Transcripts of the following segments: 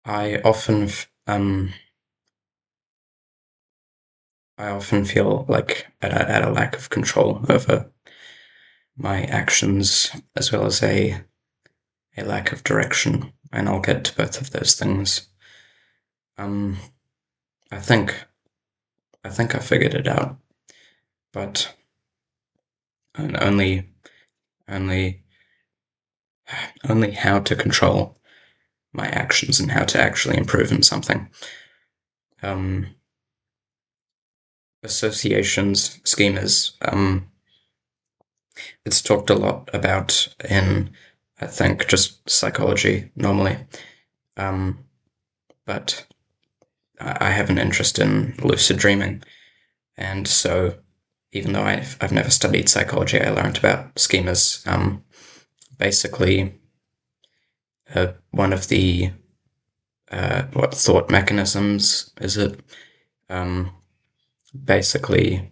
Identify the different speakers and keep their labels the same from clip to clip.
Speaker 1: I often, I often feel like at a lack of control over my actions, as well as a lack of direction, and I'll get to both of those things. Um, I think, I think I figured it out, but and only, only how to control my actions and how to actually improve in something. Um, Associations, schemas. It's talked a lot about in, I think, just psychology normally. Um, but I have an interest in lucid dreaming, and so even though I've never studied psychology, I learned about schemas. Basically, one of the what thought mechanisms is it? Um, Basically,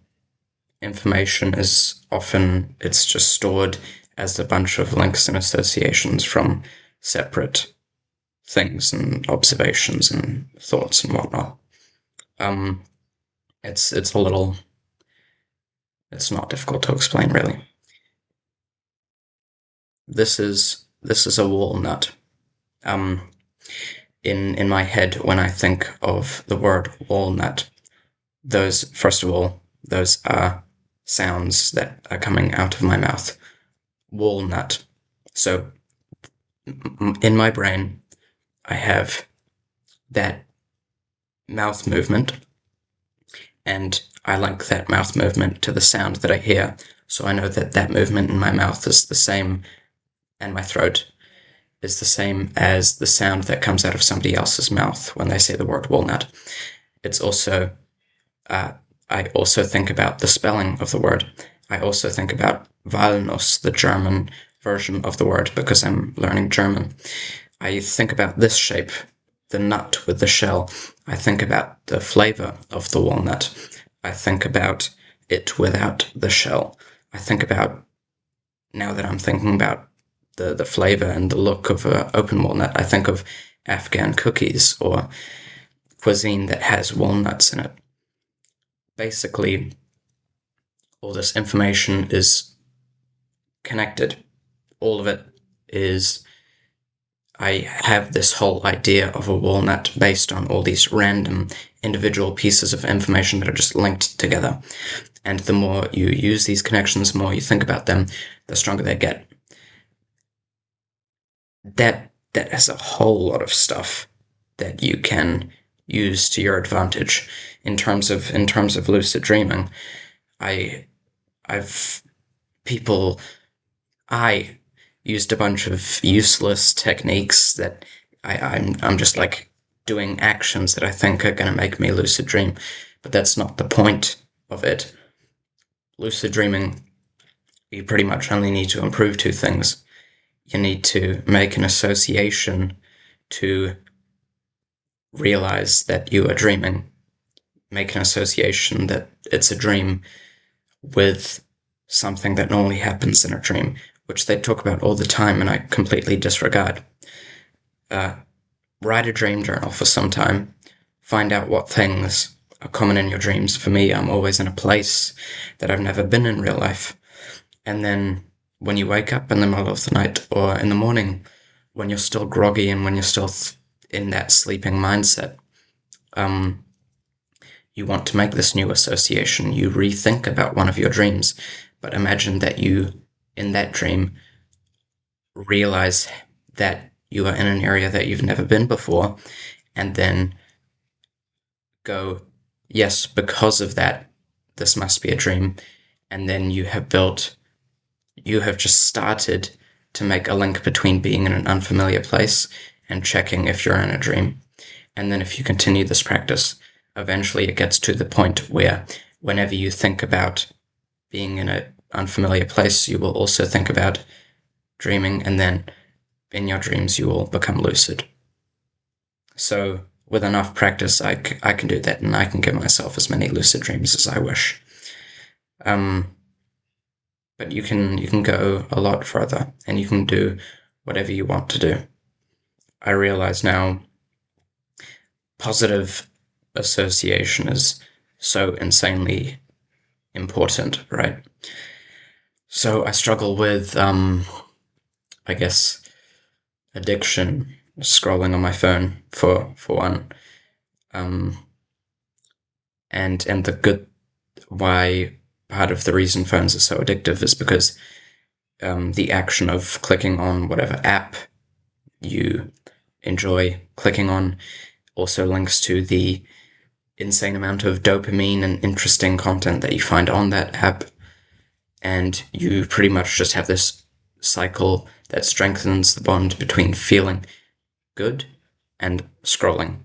Speaker 1: information is often it's just stored as a bunch of links and associations from separate things and observations and thoughts and whatnot. Um, it's a little it's not difficult to explain really. This is a walnut. Um, in my head, when I think of the word walnut, those first of all, those are sounds that are coming out of my mouth. Walnut. So in my brain, I have that mouth movement, and I link that mouth movement to the sound that I hear. So I know that that movement in my mouth is the same, and my throat is the same as the sound that comes out of somebody else's mouth when they say the word walnut. It's also, uh, I also think about the spelling of the word. I also think about Walnuss, the German version of the word, because I'm learning German. I think about this shape, the nut with the shell. I think about the flavor of the walnut. I think about it without the shell. I think about, now that I'm thinking about the flavor and the look of an open walnut, I think of Afghan cookies or cuisine that has walnuts in it. Basically, all this information is connected. All of it is, I have this whole idea of a walnut based on all these random individual pieces of information that are just linked together. And the more you use these connections, the more you think about them, the stronger they get. That has a whole lot of stuff that you can use to your advantage in terms of lucid dreaming. I I've people I used a bunch of useless techniques that I'm just like doing actions that I think are gonna make me lucid dream, but that's not the point of it. Lucid dreaming, you pretty much only need to improve two things. You need to make an association to realize that you are dreaming, make an association that it's a dream with something that normally happens in a dream, which they talk about all the time and I completely disregard. Uh, Write a dream journal for some time, find out what things are common in your dreams. For me, I'm always in a place that I've never been in real life. And then when you wake up in the middle of the night or in the morning, when you're still groggy and when you're still in that sleeping mindset, um, you want to make this new association. You rethink about one of your dreams, but imagine that you, in that dream, realize that you are in an area that you've never been before, and then go, yes, because of that, this must be a dream. And then you have just started to make a link between being in an unfamiliar place and checking if you're in a dream. And then if you continue this practice, eventually it gets to the point where whenever you think about being in an unfamiliar place, you will also think about dreaming, and then in your dreams you will become lucid. So with enough practice, I can do that, and I can give myself as many lucid dreams as I wish. Um, but you can go a lot further, and you can do whatever you want to do. I realize now positive association is so insanely important, right? So I struggle with, I guess, addiction, scrolling on my phone for one, um, and the good why part of the reason phones are so addictive is because the action of clicking on whatever app you enjoy clicking on also links to the insane amount of dopamine and interesting content that you find on that app. And you pretty much just have this cycle that strengthens the bond between feeling good and scrolling.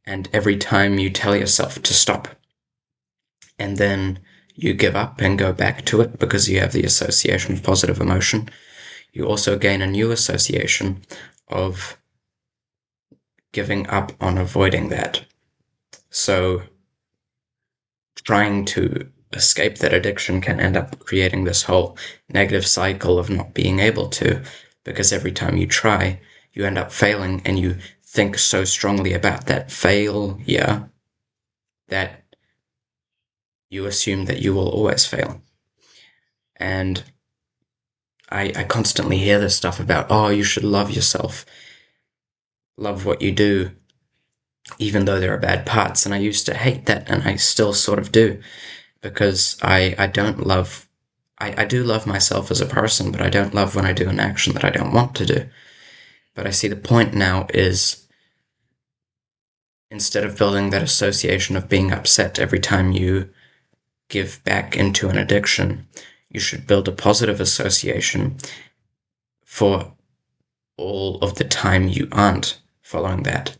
Speaker 1: And every time you tell yourself to stop, and then you give up and go back to it because you have the association of positive emotion, you also gain a new association of giving up on avoiding that. So trying to escape that addiction can end up creating this whole negative cycle of not being able to, because every time you try, you end up failing and you think so strongly about that failure that you assume that you will always fail. And I constantly hear this stuff about, oh, you should love yourself, love what you do, even though there are bad parts. And I used to hate that, and I still sort of do, because I don't love, I do love myself as a person, but I don't love when I do an action that I don't want to do. But I see the point now is instead of building that association of being upset every time you give back into an addiction, you should build a positive association for all of the time you aren't following that.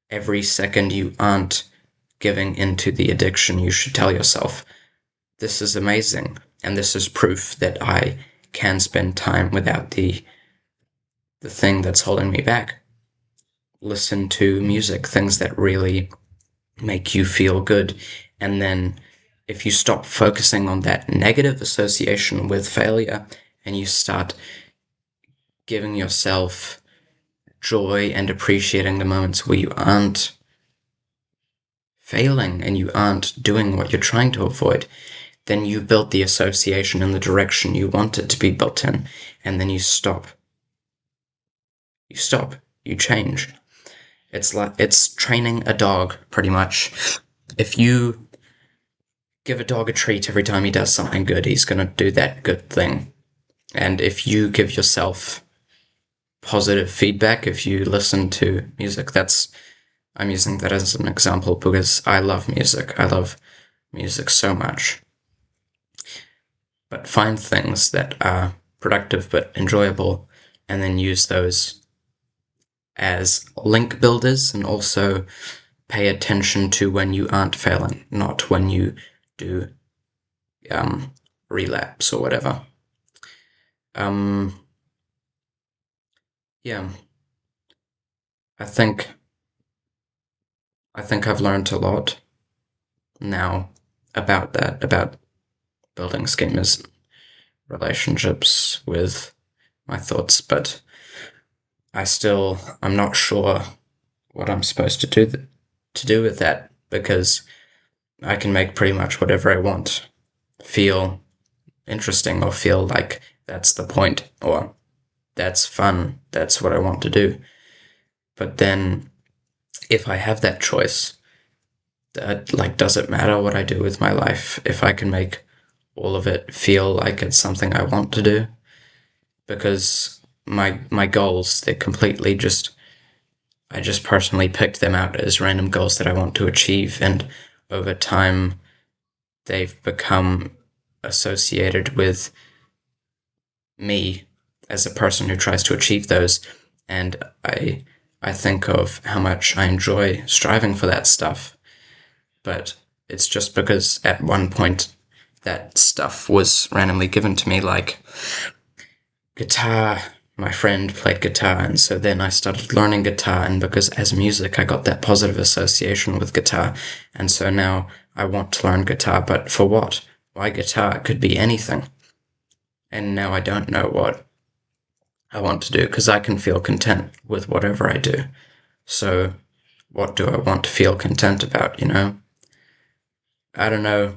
Speaker 1: Every second you aren't giving into the addiction, you should tell yourself, this is amazing, and this is proof that I can spend time without the thing that's holding me back. Listen to music, things that really make you feel good, and then if you stop focusing on that negative association with failure and you start giving yourself joy and appreciating the moments where you aren't failing and you aren't doing what you're trying to avoid, then you build the association in the direction you want it to be built in, and then you stop. You stop. You change. It's training a dog, pretty much. If you give a dog a treat every time he does something good, he's gonna do that good thing. And if you give yourself positive feedback, if you listen to music, I'm using that as an example because I love music. I love music so much. But find things that are productive but enjoyable, and then use those as link builders, and also pay attention to when you aren't failing, not when you do relapse or whatever. Yeah, I think I've learned a lot now about that, about building schemas, relationships with my thoughts, but I'm not sure what I'm supposed to do with that, because I can make pretty much whatever I want feel interesting, or feel like that's the point, or that's fun, that's what I want to do. But then if I have that choice, that, like, does it matter what I do with my life if I can make all of it feel like it's something I want to do? Because my goals, they're completely just, I just personally picked them out as random goals that I want to achieve, and over time they've become associated with me as a person who tries to achieve those, and I think of how much I enjoy striving for that stuff, but it's just because at one point that stuff was randomly given to me, like guitar. My friend played guitar, and so then I started learning guitar, and because as music I got that positive association with guitar, and so now I want to learn guitar, but for what? Why guitar? It could be anything. And now I don't know what I want to do, because I can feel content with whatever I do. So what do I want to feel content about, you know? I don't know.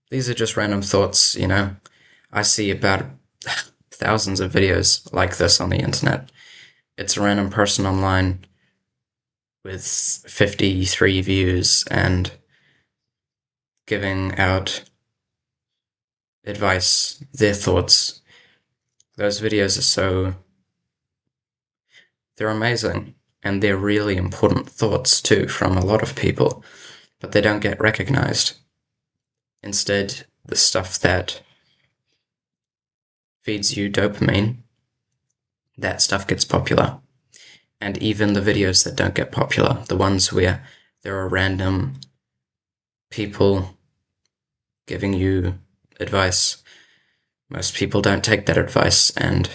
Speaker 1: These are just random thoughts, you know? I see about thousands of videos like this on the internet. It's a random person online with 53 views and giving out advice, their thoughts. Those videos are they're amazing. And they're really important thoughts too from a lot of people, but they don't get recognized. Instead, the stuff that feeds you dopamine, that stuff gets popular. And even the videos that don't get popular, the ones where there are random people giving you advice, most people don't take that advice, and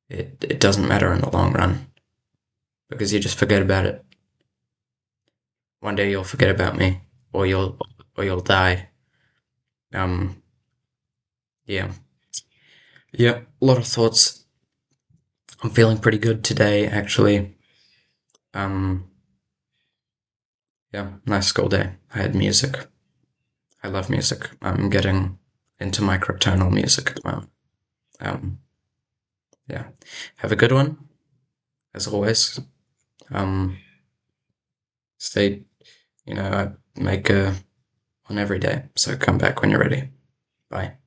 Speaker 1: it doesn't matter in the long run because you just forget about it. One day you'll forget about me, or you'll die. Um, yeah, yeah. A lot of thoughts. I'm feeling pretty good today, actually. Um, yeah, nice school day. I had music. I love music. I'm getting into my microtonal music at the moment. Um, yeah. Have a good one, as always. Um, stay, I make one every day, so come back when you're ready. Bye.